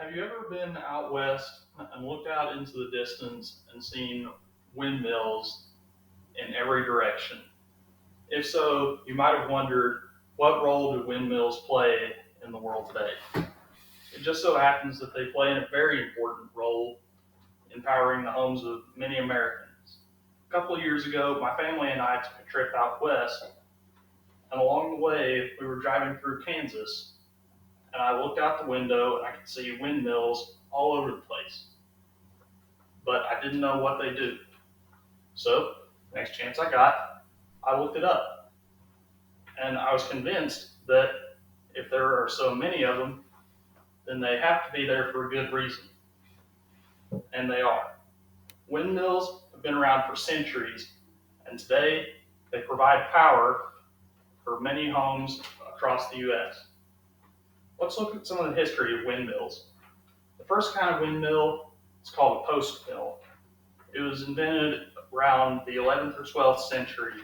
Have you ever been out west and looked out into the distance and seen windmills in every direction? If so, you might have wondered, what role do windmills play in the world today? It just so happens that they play a very important role in powering the homes of many Americans. A couple of years ago, my family and I took a trip out west, and along the way, we were driving through Kansas, and I looked out the window and I could see windmills all over the place, but I didn't know what they do. So, next chance I got, I looked it up, and I was convinced that if there are so many of them, then they have to be there for a good reason, and they are. Windmills have been around for centuries, and today they provide power for many homes across the U.S. Let's look at some of the history of windmills. The first kind of windmill is called a post mill. It was invented around the 11th or 12th century,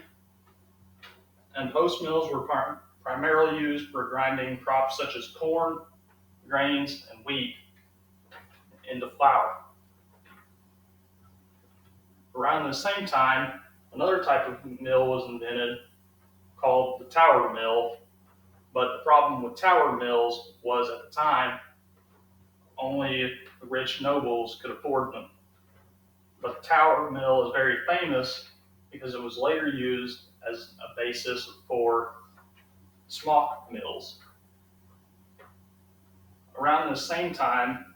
and post mills were primarily used for grinding crops such as corn, grains, and wheat into flour. Around the same time, another type of mill was invented called the tower mill, but the problem with tower mills was at the time only the rich nobles could afford them. But the tower mill is very famous because it was later used as a basis for smock mills. Around the same time,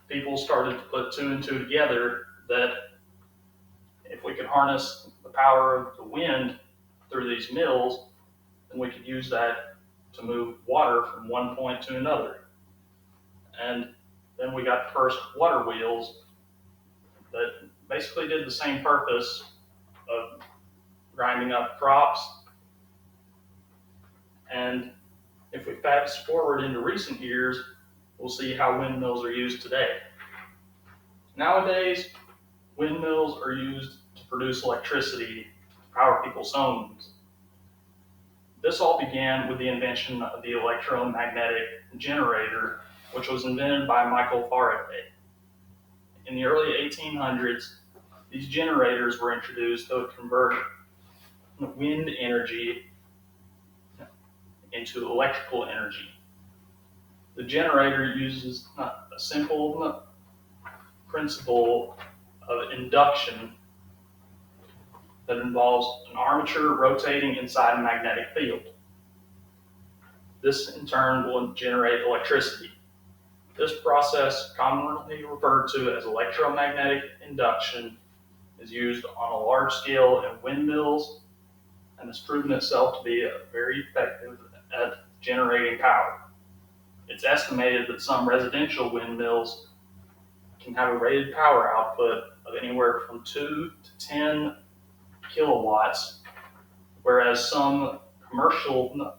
people started to put two and two together that if we could harness the power of the wind through these mills, then we could use that to move water from one point to another. And then we got the first water wheels that basically did the same purpose of grinding up crops. And if we fast forward into recent years, we'll see how windmills are used today. Nowadays, windmills are used to produce electricity to power people's homes. This all began with the invention of the electromagnetic generator, which was invented by Michael Faraday. In the early 1800s, these generators were introduced that would convert wind energy into electrical energy. The generator uses a simple principle of induction that involves an armature rotating inside a magnetic field. This in turn will generate electricity. This process, commonly referred to as electromagnetic induction, is used on a large scale in windmills and has proven itself to be very effective at generating power. It's estimated that some residential windmills can have a rated power output of anywhere from 2 to 10 kilowatts, whereas some commercial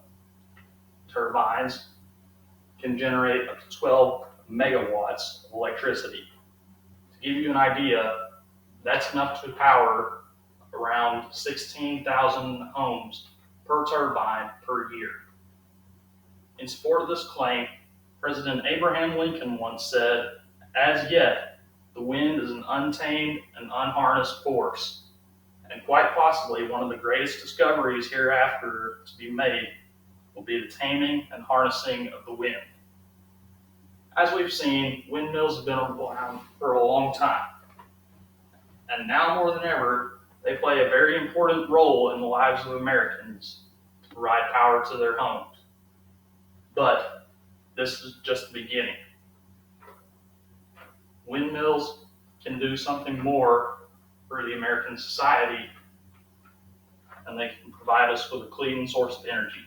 turbines can generate up to 12 megawatts of electricity. To give you an idea, that's enough to power around 16,000 homes per turbine per year. In support of this claim, President Abraham Lincoln once said, "As yet, the wind is an untamed and unharnessed force, and quite possibly one of the greatest discoveries hereafter to be made will be the taming and harnessing of the wind." As we've seen, windmills have been around for a long time, and now more than ever, they play a very important role in the lives of Americans to provide power to their homes. But this is just the beginning. Windmills can do something more for the American society, and they can provide us with a clean source of energy.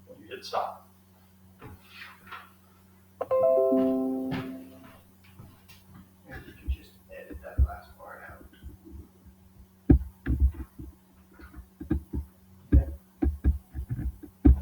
When you hit stop.